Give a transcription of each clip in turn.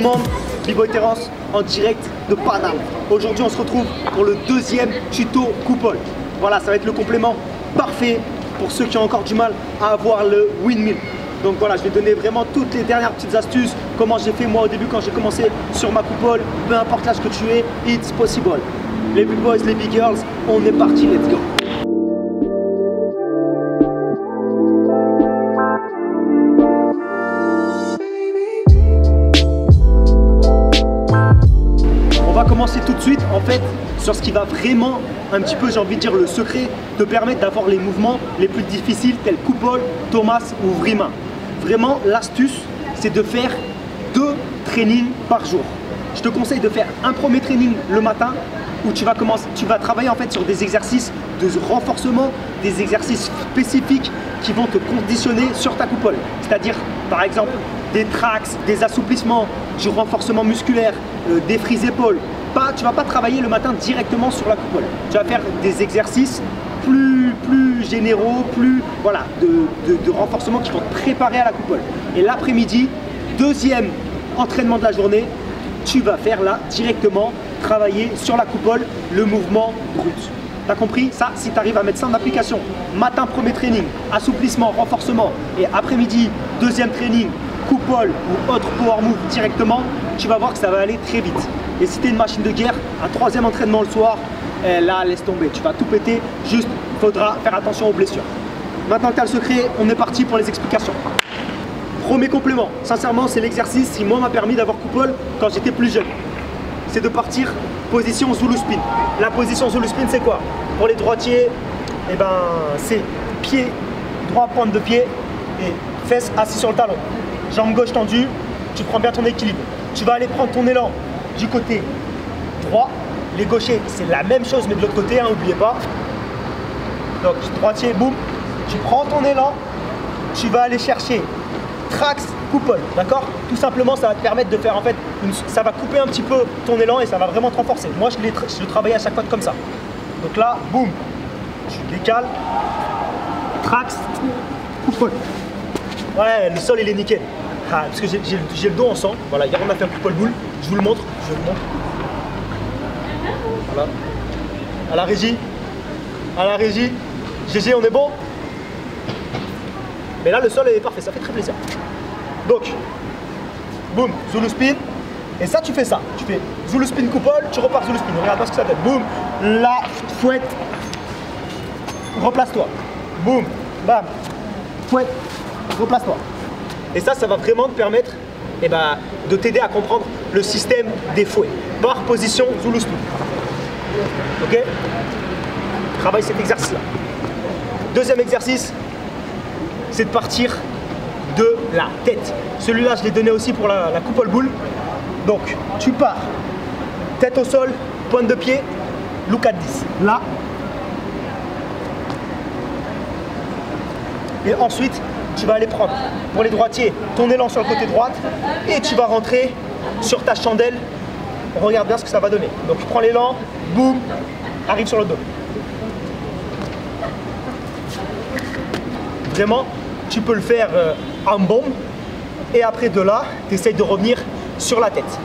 monde, B-Boy Terence en direct de Paname. Aujourd'hui on se retrouve pour le deuxième tuto coupole. Voilà, ça va être le complément parfait pour ceux qui ont encore du mal à avoir le windmill. Donc voilà, je vais donner vraiment toutes les dernières petites astuces, comment j'ai fait moi au début quand j'ai commencé sur ma coupole, peu importe l'âge que tu es, it's possible. Les big boys, les big girls, on est parti, let's go. On va commencer tout de suite en fait sur ce qui va vraiment un petit peu, j'ai envie de dire, le secret te permettre d'avoir les mouvements les plus difficiles tels coupole, Thomas ou Vrima. Vraiment l'astuce c'est de faire 2 trainings par jour. Je te conseille de faire un premier training le matin où tu vas travailler en fait sur des exercices de renforcement, des exercices spécifiques qui vont te conditionner sur ta coupole. C'est-à-dire par exemple des tracks, des assouplissements, du renforcement musculaire, des frises épaules. Tu ne vas pas travailler le matin directement sur la coupole. Tu vas faire des exercices plus généraux, voilà, de renforcement qui vont te préparer à la coupole. Et l'après-midi, deuxième entraînement de la journée, tu vas faire là directement travailler sur la coupole le mouvement brut. T'as compris? Ça, si tu arrives à mettre ça en application, matin premier training, assouplissement, renforcement, et après-midi, deuxième training, coupole ou autre power move directement, tu vas voir que ça va aller très vite. Et si tu es une machine de guerre, un troisième entraînement le soir, là laisse tomber, tu vas tout péter, juste il faudra faire attention aux blessures. Maintenant que tu as le secret, on est parti pour les explications. Premier complément, sincèrement c'est l'exercice qui moi m'a permis d'avoir coupole quand j'étais plus jeune. C'est de partir position Zulu spin. La position Zulu spin c'est quoi? Pour les droitiers, eh ben, c'est pied droit, pointe de pied et fesses assis sur le talon. Jambe gauche tendue, tu prends bien ton équilibre. Tu vas aller prendre ton élan du côté droit. Les gauchers c'est la même chose mais de l'autre côté, hein, n'oubliez pas. Donc droitier, boum, tu prends ton élan, tu vas aller chercher trax, coupole, d'accord? Tout simplement, ça va te permettre de faire en fait, ça va couper un petit peu ton élan et ça va vraiment te renforcer. Moi, je le travaille à chaque fois comme ça. Donc là, boum, tu décales, trax, coupole. Ouais, le sol il est nickel. Ah, parce que j'ai le dos en sang. Voilà, hier on a fait un coupole boule. Je vous le montre, Voilà. À la régie. GG, on est bon? Mais là, le sol est parfait, ça fait très plaisir. Donc, boum, Zulu spin. Et ça, tu fais ça. Tu fais Zulu spin coupole, tu repars Zulu spin. Regarde pas ce que ça donne. Boum, la fouette. Replace-toi. Boum, bam, fouette, replace-toi. Et ça va vraiment te permettre de t'aider à comprendre le système des fouets par position Zulu spin. Ok? Travaille cet exercice-là. Deuxième exercice, c'est de partir de la tête. Celui-là, je l'ai donné aussi pour la coupole boule. Donc, tu pars, tête au sol, pointe de pied, look at 10. Là. Et ensuite, tu vas aller prendre, pour les droitiers, ton élan sur le côté droite et tu vas rentrer sur ta chandelle. On regarde bien ce que ça va donner. Donc, tu prends l'élan, boum, arrive sur le dos. Vraiment, tu peux le faire en bombe et après de là, tu essayes de revenir sur la tête.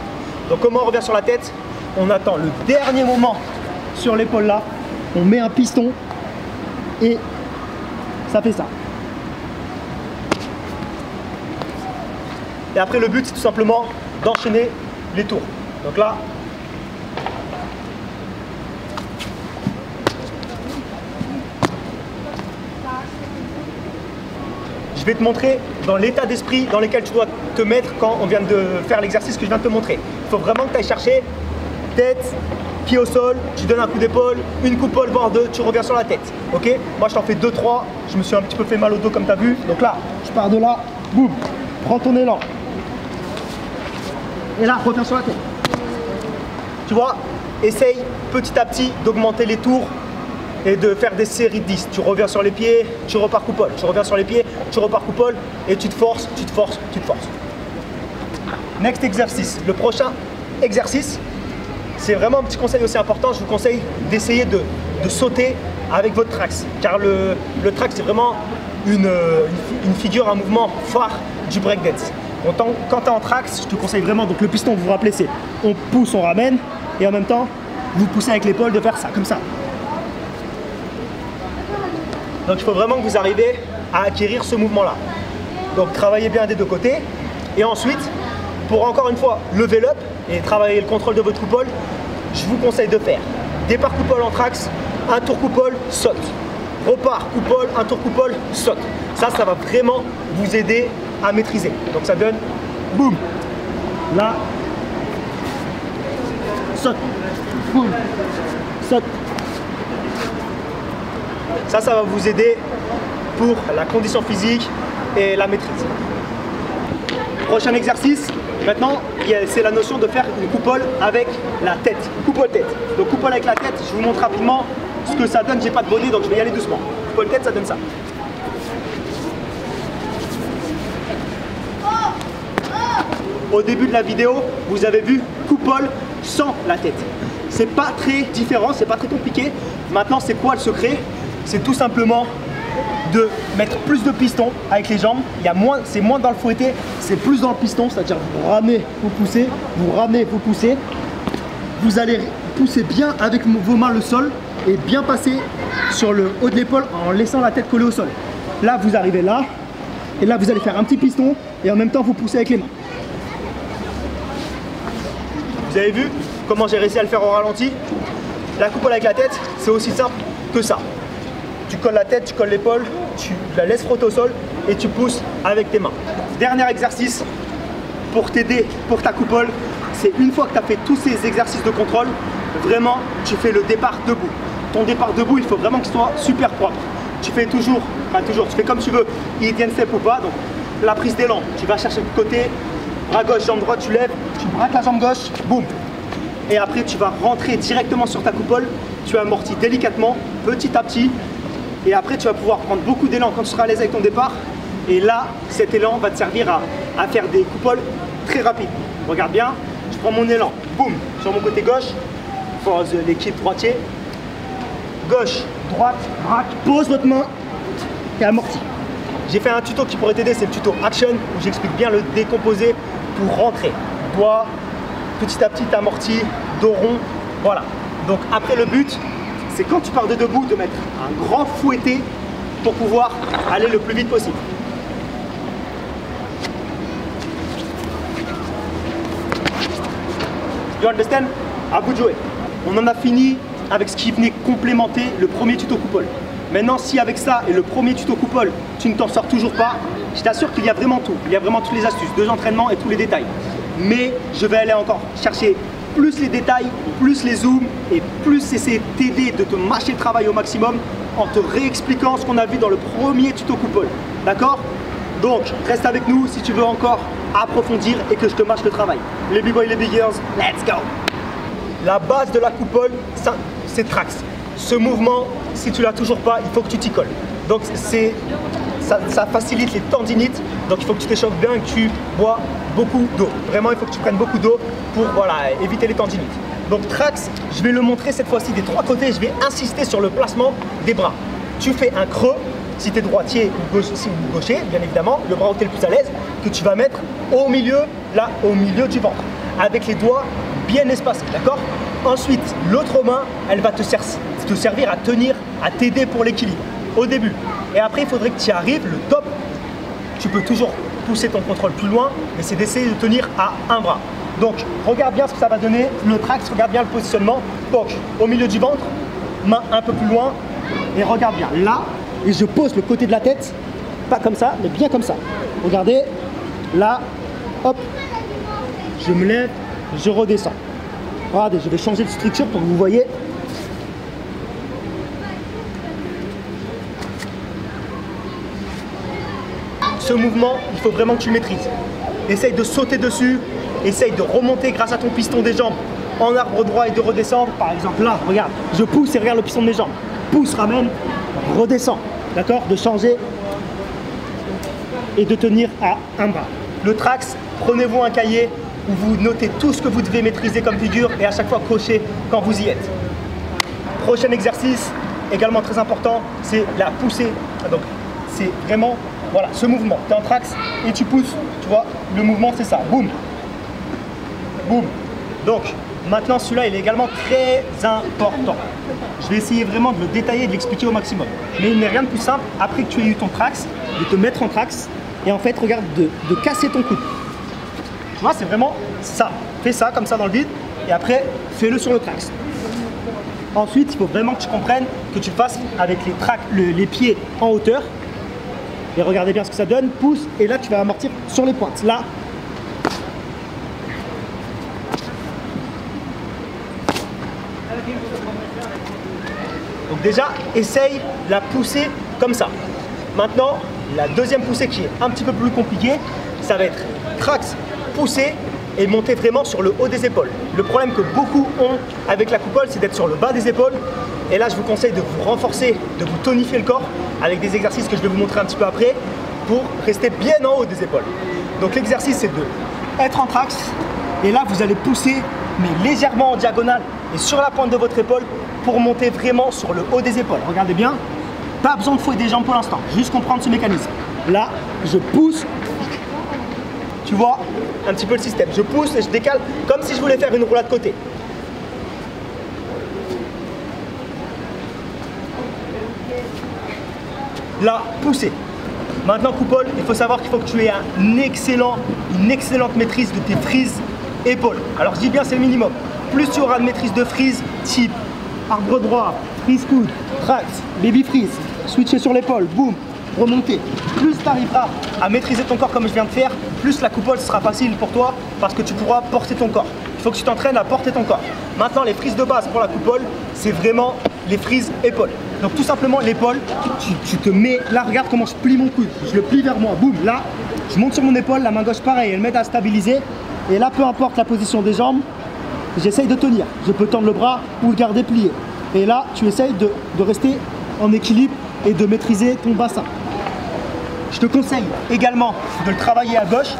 Donc comment on revient sur la tête? On attend le dernier moment sur l'épaule là, on met un piston et ça fait ça. Et après le but c'est tout simplement d'enchaîner les tours. Donc là, je vais te montrer dans l'état d'esprit dans lequel tu dois te mettre quand on vient de faire l'exercice que je viens de te montrer. Il faut vraiment que tu ailles chercher tête, pied au sol, tu donnes un coup d'épaule, une coupole, voire 2, tu reviens sur la tête. Ok? Moi je t'en fais 2-3, je me suis un petit peu fait mal au dos comme tu as vu. Donc là, je pars de là, boum, prends ton élan. Et là, reviens sur la tête. Tu vois? Essaye petit à petit d'augmenter les tours et de faire des séries de 10. Tu reviens sur les pieds, tu repars coupole. Tu reviens sur les pieds, tu repars coupole et tu te forces, tu te forces, tu te forces. Next exercice. Le prochain exercice, c'est vraiment un petit conseil aussi important. Je vous conseille d'essayer de sauter avec votre trax. Car le trax, c'est vraiment une figure, un mouvement phare du breakdance. Quand tu es en trax, je te conseille vraiment, donc le piston, vous vous rappelez, c'est on pousse, on ramène, et en même temps, vous poussez avec l'épaule de faire ça, comme ça. Donc il faut vraiment que vous arriviez à acquérir ce mouvement-là. Donc travaillez bien des deux côtés, et ensuite, pour encore une fois lever l'up et travailler le contrôle de votre coupole, je vous conseille de faire départ coupole en trax, un tour coupole, saute. Repart coupole, un tour coupole, saute. Ça va vraiment vous aider à maîtriser. Donc ça donne boum, là, saute, boum, saute. Ça va vous aider pour la condition physique et la maîtrise. Prochain exercice, maintenant, c'est la notion de faire une coupole avec la tête. Coupole tête. Donc coupole avec la tête, je vous montre rapidement ce que ça donne. J'ai pas de bonnet, donc je vais y aller doucement. Coupole tête, ça donne ça. Au début de la vidéo, vous avez vu coupole sans la tête. C'est pas très différent, c'est pas très compliqué. Maintenant, c'est quoi le secret? C'est tout simplement de mettre plus de piston avec les jambes. C'est moins dans le fouetté, c'est plus dans le piston, c'est-à-dire vous ramenez, vous poussez, vous ramenez, vous poussez. Vous allez pousser bien avec vos mains le sol et bien passer sur le haut de l'épaule en laissant la tête coller au sol. Là, vous arrivez là, et là, vous allez faire un petit piston et en même temps, vous poussez avec les mains. Vous avez vu comment j'ai réussi à le faire au ralenti? La coupole avec la tête, c'est aussi simple que ça. Tu colles la tête, tu colles l'épaule, tu la laisses frotter au sol et tu pousses avec tes mains. Dernier exercice pour t'aider pour ta coupole, c'est une fois que tu as fait tous ces exercices de contrôle, vraiment tu fais le départ debout. Ton départ debout, il faut vraiment qu'il soit super propre. Tu fais tu fais comme tu veux, Indian step ou pas. Donc la prise d'élan, tu vas chercher le côté, bras gauche, jambe droite, tu lèves, tu braques la jambe gauche, boum. Et après tu vas rentrer directement sur ta coupole, tu amortis délicatement, petit à petit. Et après, tu vas pouvoir prendre beaucoup d'élan quand tu seras à l'aise avec ton départ. Et là, cet élan va te servir à faire des coupoles très rapides. Regarde bien, je prends mon élan, boum, sur mon côté gauche, for l'équipe droitier. Gauche, droite, braque, pose votre main et amorti. J'ai fait un tuto qui pourrait t'aider, c'est le tuto Action, où j'explique bien le décomposer pour rentrer. Doigt, petit à petit amorti, dos rond, voilà. Donc après le but, c'est quand tu pars de debout de mettre un grand fouetté pour pouvoir aller le plus vite possible. You understand? À vous de jouer. On en a fini avec ce qui venait complémenter le premier tuto coupole. Maintenant, si avec ça et le premier tuto coupole, tu ne t'en sors toujours pas, je t'assure qu'il y a vraiment tout. Il y a vraiment toutes les astuces, 2 entraînements et tous les détails. Mais je vais aller encore chercher plus les détails, plus les zooms et plus essayer de t'aider, de te mâcher le travail au maximum en te réexpliquant ce qu'on a vu dans le premier tuto coupole. D'accord? Donc, reste avec nous si tu veux encore approfondir et que je te mâche le travail. Les big boys, les big girls, let's go! La base de la coupole, c'est trax. Ce mouvement, si tu l'as toujours pas, il faut que tu t'y colles. Donc, ça facilite les tendinites. Donc, il faut que tu t'échauffes bien et que tu bois beaucoup d'eau. Vraiment, il faut que tu prennes beaucoup d'eau pour éviter les tendinites. Donc trax, je vais le montrer cette fois-ci des 3 côtés. Je vais insister sur le placement des bras. Tu fais un creux, si tu es droitier ou gaucher, bien évidemment, le bras où tu es le plus à l'aise, que tu vas mettre au milieu, là, au milieu du ventre, avec les doigts bien espacés, d'accord? Ensuite, l'autre main, elle va te servir à tenir, à t'aider pour l'équilibre, au début. Et après, il faudrait que tu y arrives, le top, tu peux toujours pousser ton contrôle plus loin, mais c'est d'essayer de tenir à un bras. Donc, regarde bien ce que ça va donner, le trax, regarde bien le positionnement. Donc, au milieu du ventre, main un peu plus loin, et regarde bien, là, et je pose le côté de la tête, pas comme ça, mais bien comme ça. Regardez, là, hop, je me lève, je redescends. Regardez, je vais changer de structure pour que vous voyez. Ce mouvement, il faut vraiment que tu le maîtrises. Essaye de sauter dessus, essaye de remonter grâce à ton piston des jambes en arbre droit et de redescendre. Par exemple là, regarde, je pousse et regarde le piston de mes jambes. Pousse, ramène, redescends. D'accord? De changer et de tenir à un bras. Le trax, prenez-vous un cahier où vous notez tout ce que vous devez maîtriser comme figure et à chaque fois cochez quand vous y êtes. Prochain exercice, également très important, c'est la poussée. Donc c'est vraiment Voilà, ce mouvement. Tu es en trax et tu pousses. Tu vois, le mouvement, c'est ça. Boum. Boum. Donc, maintenant, celui-là, il est également très important. Je vais essayer vraiment de le détailler et de l'expliquer au maximum. Mais il n'est rien de plus simple, après que tu aies eu ton trax, de te mettre en trax et en fait, regarde, de casser ton coude. Tu vois, c'est vraiment ça. Fais ça, comme ça, dans le vide. Et après, fais-le sur le trax. Ensuite, il faut vraiment que tu comprennes, que tu le fasses avec les pieds en hauteur. Et regardez bien ce que ça donne. Pousse, et là, tu vas amortir sur les pointes. Là. Donc déjà, essaye la poussée comme ça. Maintenant, la deuxième poussée qui est un petit peu plus compliquée, ça va être trax, pousser et monter vraiment sur le haut des épaules. Le problème que beaucoup ont avec la coupole, c'est d'être sur le bas des épaules. Et là, je vous conseille de vous renforcer, de vous tonifier le corps avec des exercices que je vais vous montrer un petit peu après pour rester bien en haut des épaules. Donc l'exercice, c'est de être en trax et là, vous allez pousser, mais légèrement en diagonale et sur la pointe de votre épaule pour monter vraiment sur le haut des épaules. Regardez bien, pas besoin de fouer des jambes pour l'instant, juste comprendre ce mécanisme. Là, je pousse. Tu vois un petit peu le système. Je pousse et je décale comme si je voulais faire une roulade côté. Là, pousser. Maintenant, coupole, il faut savoir qu'il faut que tu aies une excellente maîtrise de tes frises épaules. Alors, je dis bien, c'est le minimum. Plus tu auras de maîtrise de frise, type arbre droit, frise coude, trax, baby freeze, switcher sur l'épaule, boum, remonter. Plus tu arriveras à maîtriser ton corps comme je viens de faire, plus la coupole sera facile pour toi parce que tu pourras porter ton corps. Il faut que tu t'entraînes à porter ton corps. Maintenant, les frises de base pour la coupole, c'est vraiment les frises épaules. Donc tout simplement l'épaule, tu te mets, là regarde comment je plie mon coude, je le plie vers moi, boum, là, je monte sur mon épaule, la main gauche pareil, elle m'aide à stabiliser. Et là, peu importe la position des jambes, j'essaye de tenir. Je peux tendre le bras ou le garder plié. Et là, tu essayes de rester en équilibre et de maîtriser ton bassin. Je te conseille également de le travailler à gauche,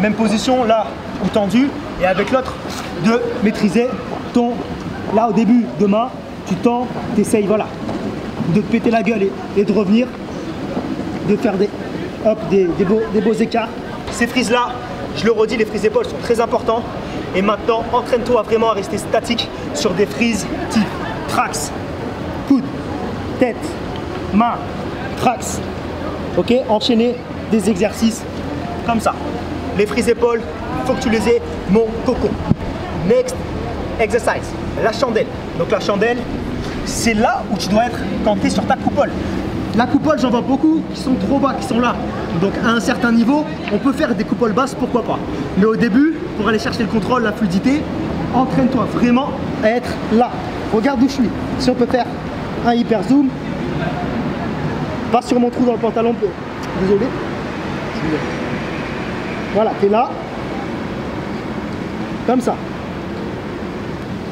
même position là ou tendu, et avec l'autre de maîtriser ton, là au début de main, tu tends, tu essayes, voilà, de te péter la gueule et de revenir, de faire des beaux écarts. Ces frises là, je le redis, les frises épaules sont très importants. Et maintenant, entraîne-toi vraiment à rester statique sur des frises type trax, coude, tête, main, trax. Ok, enchaîner des exercices comme ça. Les frises épaules, il faut que tu les aies, mon coco. Next exercise, la chandelle. Donc la chandelle, c'est là où tu dois être quand tu es sur ta coupole. La coupole, j'en vois beaucoup qui sont trop bas, qui sont là. Donc à un certain niveau, on peut faire des coupoles basses, pourquoi pas. Mais au début, pour aller chercher le contrôle, la fluidité, entraîne-toi vraiment à être là. Regarde où je suis. Si on peut faire un hyper zoom, pas sur mon trou dans le pantalon. Désolé. Voilà, tu es là. Comme ça.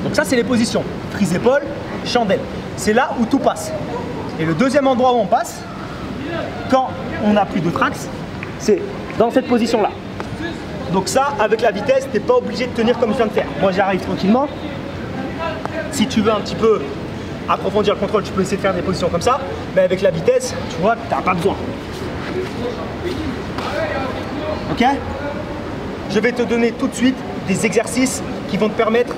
Donc ça, c'est les positions. Frise épaule, chandelle. C'est là où tout passe. Et le deuxième endroit où on passe, quand on n'a plus de trax, c'est dans cette position-là. Donc ça, avec la vitesse, tu n'es pas obligé de tenir comme je viens de faire. Moi, j'arrive tranquillement. Si tu veux un petit peu approfondir le contrôle, tu peux essayer de faire des positions comme ça. Mais avec la vitesse, tu vois, tu n'as pas besoin. Ok? Je vais te donner tout de suite des exercices qui vont te permettre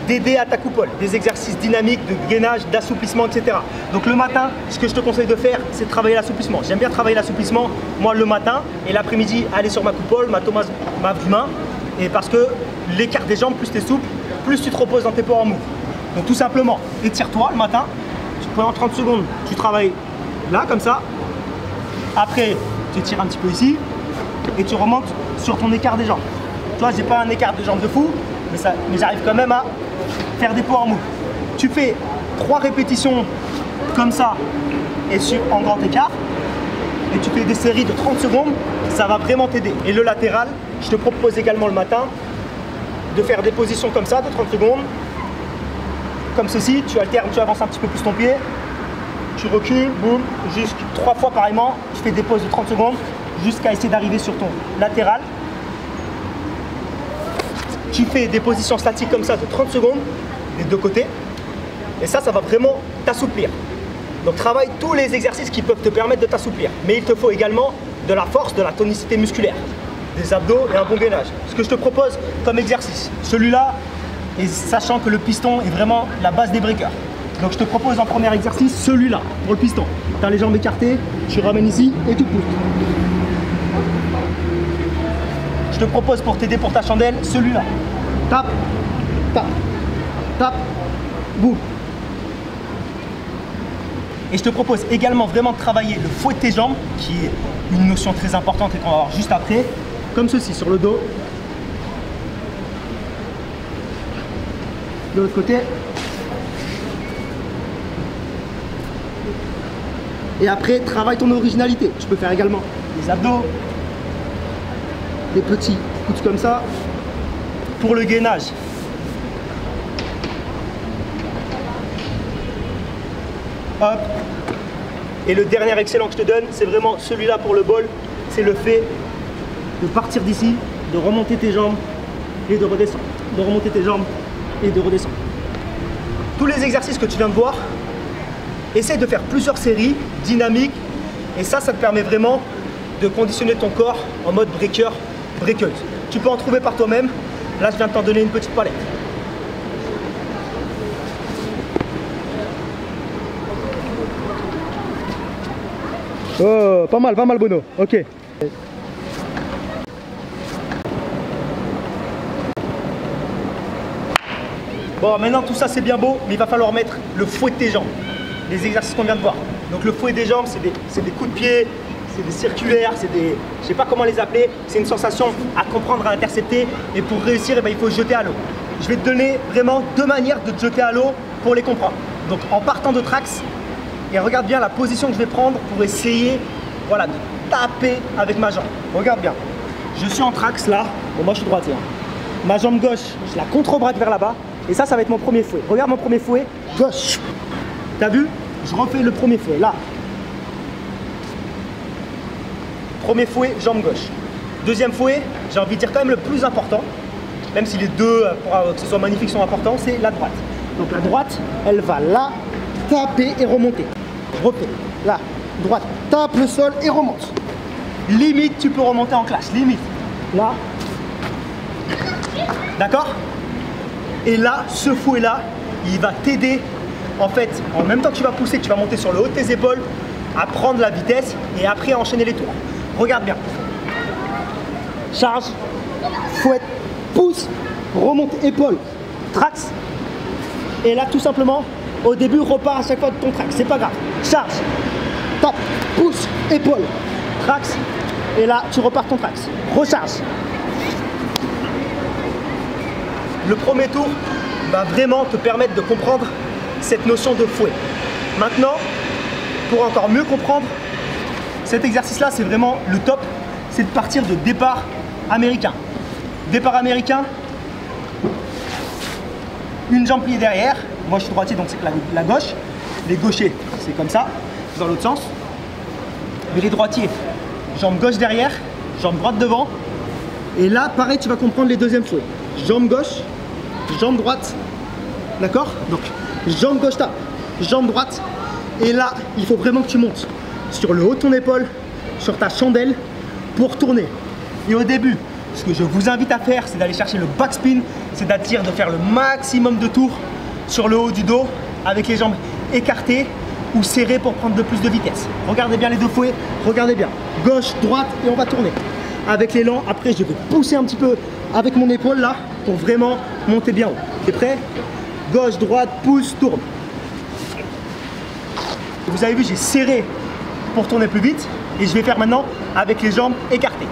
d'aider à ta coupole, des exercices dynamiques, de gainage, d'assouplissement, etc. Donc le matin, ce que je te conseille de faire, c'est de travailler l'assouplissement. J'aime bien travailler l'assouplissement, moi le matin, et l'après-midi, aller sur ma coupole, ma main, et parce que l'écart des jambes, plus tu es souple, plus tu te reposes dans tes power moves. Donc tout simplement, étire-toi le matin, pendant 30 secondes, tu travailles là, comme ça. Après, tu étires un petit peu ici, et tu remontes sur ton écart des jambes. Tu vois, j'ai pas un écart de jambes de fou, mais j'arrive quand même à faire des power moves. Tu fais 3 répétitions comme ça et en grand écart et tu fais des séries de 30 secondes, ça va vraiment t'aider. Et le latéral, je te propose également le matin de faire des positions comme ça de 30 secondes, comme ceci, tu alternes, tu avances un petit peu plus ton pied, tu recules, boum, jusqu'à 3 fois pareillement, tu fais des pauses de 30 secondes jusqu'à essayer d'arriver sur ton latéral. Tu fais des positions statiques comme ça de 30 secondes, des deux côtés, et ça va vraiment t'assouplir. Donc travaille tous les exercices qui peuvent te permettre de t'assouplir. Mais il te faut également de la force, de la tonicité musculaire, des abdos et un bon gainage. Ce que je te propose comme exercice, celui-là, et sachant que le piston est vraiment la base des breakers. Donc je te propose en premier exercice celui-là pour le piston. Tu as les jambes écartées, tu ramènes ici et tu pousses. Je te propose pour t'aider pour ta chandelle celui-là. Tape, tape, tape, boum. Et je te propose également vraiment de travailler le fouet de tes jambes, qui est une notion très importante et qu'on va voir juste après, comme ceci, sur le dos. De l'autre côté. Et après, travaille ton originalité. Tu peux faire également les abdos, des petits coups comme ça, pour le gainage. Hop. Et le dernier excellent que je te donne, c'est vraiment celui-là pour le bol. C'est le fait de partir d'ici, de remonter tes jambes et de redescendre. De remonter tes jambes et de redescendre. Tous les exercices que tu viens de voir, essaye de faire plusieurs séries dynamiques. Et ça te permet vraiment de conditionner ton corps en mode breaker, breakeuse. Tu peux en trouver par toi-même. Là, je viens de t'en donner une petite palette. Oh, pas mal Bono, ok. Bon, maintenant tout ça c'est bien beau, mais il va falloir mettre le fouet de tes jambes. Les exercices qu'on vient de voir. Donc le fouet des jambes, c'est des coups de pied, c'est des circulaires, c'est des... je sais pas comment les appeler. C'est une sensation à comprendre, à intercepter. Et pour réussir, il faut se jeter à l'eau. Je vais te donner vraiment deux manières de te jeter à l'eau pour les comprendre. Donc en partant de trax, et regarde bien la position que je vais prendre pour essayer, voilà, de taper avec ma jambe. Regarde bien. Je suis en trax là. Bon, moi je suis droitier. Ma jambe gauche, je la contre-braque vers là-bas. Et ça va être mon premier fouet. Regarde mon premier fouet, gauche. T'as vu? Je refais le premier fouet, là. Premier fouet, jambe gauche. Deuxième fouet, j'ai envie de dire quand même le plus important, même si les deux, pour que ce soit magnifique, sont importants, c'est la droite. Donc la droite, elle va là, taper et remonter. Je refais, là, droite, tape le sol et remonte. Limite, tu peux remonter en classe, limite. Là. D'accord? Et là, ce fouet-là, il va t'aider, en fait, en même temps que tu vas pousser, que tu vas monter sur le haut de tes épaules, à prendre la vitesse et après à enchaîner les tours. Regarde bien. Charge, fouette, pousse, remonte, épaule, trax. Et là, tout simplement, au début, repars à chaque fois de ton trax. C'est pas grave. Charge, tape, pousse, épaule, trax. Et là, tu repars ton trax. Recharge. Le premier tour va vraiment te permettre de comprendre cette notion de fouet. Maintenant, pour encore mieux comprendre, cet exercice-là, c'est vraiment le top. C'est de partir de départ américain. Départ américain, une jambe pliée derrière. Moi, je suis droitier, donc c'est la gauche. Les gauchers, c'est comme ça, dans l'autre sens. Mais les droitiers, jambe gauche derrière, jambe droite devant. Et là, pareil, tu vas comprendre les deuxièmes fouets. Jambe gauche, jambe droite. D'accord? Donc, jambe gauche tape, jambe droite. Et là, il faut vraiment que tu montes sur le haut de ton épaule, sur ta chandelle, pour tourner. Et au début, ce que je vous invite à faire, c'est d'aller chercher le backspin, c'est-à-dire de faire le maximum de tours sur le haut du dos, avec les jambes écartées ou serrées pour prendre de plus de vitesse. Regardez bien les deux fouets, regardez bien. Gauche, droite, et on va tourner. Avec l'élan, après je vais pousser un petit peu avec mon épaule là, pour vraiment monter bien haut. T'es prêt? Gauche, droite, pousse, tourne. Vous avez vu, j'ai serré pour tourner plus vite. Et je vais faire maintenant avec les jambes écartées.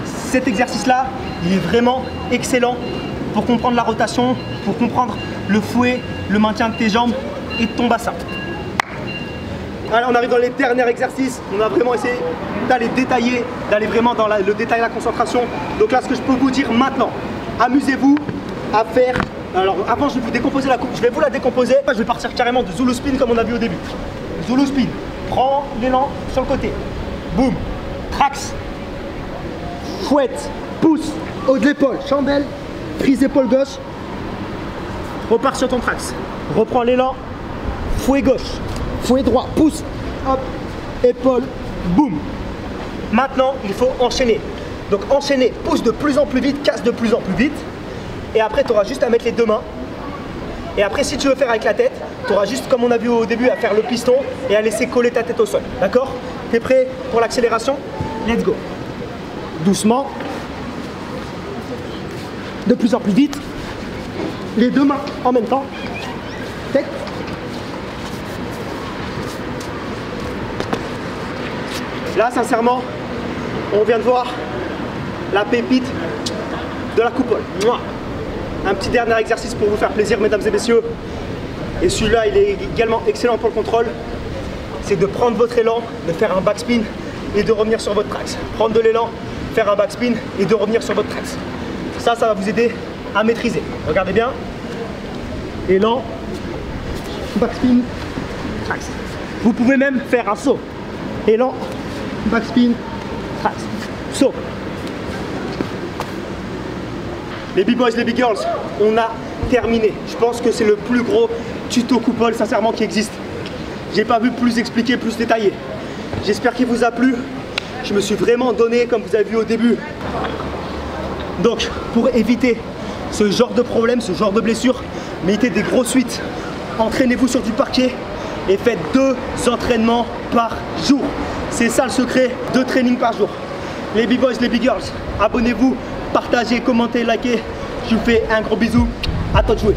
Cet exercice-là, il est vraiment excellent pour comprendre la rotation, pour comprendre le fouet, le maintien de tes jambes et de ton bassin. Allez, on arrive dans les derniers exercices. On a vraiment essayé d'aller détailler, d'aller vraiment dans le détail, la concentration. Donc là, ce que je peux vous dire maintenant, amusez-vous à faire. Alors avant, je vais vous décomposer la coupe. Je vais vous la décomposer. Je vais partir carrément de Zulu Spin comme on a vu au début. Zulu Spin. Prends l'élan sur le côté. Boum. Trax. Fouette. Pousse. Haut de l'épaule. Chandelle. Prise épaule gauche. Repars sur ton trax. Reprends l'élan. fouet gauche, fouet droit, pouce, hop, épaule, boum. Maintenant, il faut enchaîner. Donc enchaîner, pousse de plus en plus vite, casse de plus en plus vite. Et après, tu auras juste à mettre les deux mains. Et après, si tu veux faire avec la tête, tu auras juste, comme on a vu au début, à faire le piston et à laisser coller ta tête au sol. D'accord? Tu es prêt pour l'accélération? Let's go. Doucement. De plus en plus vite. Les deux mains en même temps. Tête. Là, sincèrement, on vient de voir la pépite de la coupole. Un petit dernier exercice pour vous faire plaisir, mesdames et messieurs. Et celui-là, il est également excellent pour le contrôle. C'est de prendre votre élan, de faire un backspin et de revenir sur votre trax. Prendre de l'élan, faire un backspin et de revenir sur votre trax. Ça va vous aider à maîtriser. Regardez bien. Élan, backspin, trax. Vous pouvez même faire un saut. Élan, backspin, trax, saut. Les B-boys, les B-girls, on a terminé. Je pense que c'est le plus gros tuto coupole sincèrement qui existe. J'ai pas vu plus expliqué, plus détaillé. J'espère qu'il vous a plu. Je me suis vraiment donné comme vous avez vu au début. Donc pour éviter ce genre de problème, ce genre de blessure, mettez des grosses suites. Entraînez-vous sur du parquet et faites 2 entraînements par jour. C'est ça le secret, 2 trainings par jour. Les B-boys, les B-girls, abonnez-vous, partagez, commentez, likez. Je vous fais un gros bisou. À toi de jouer.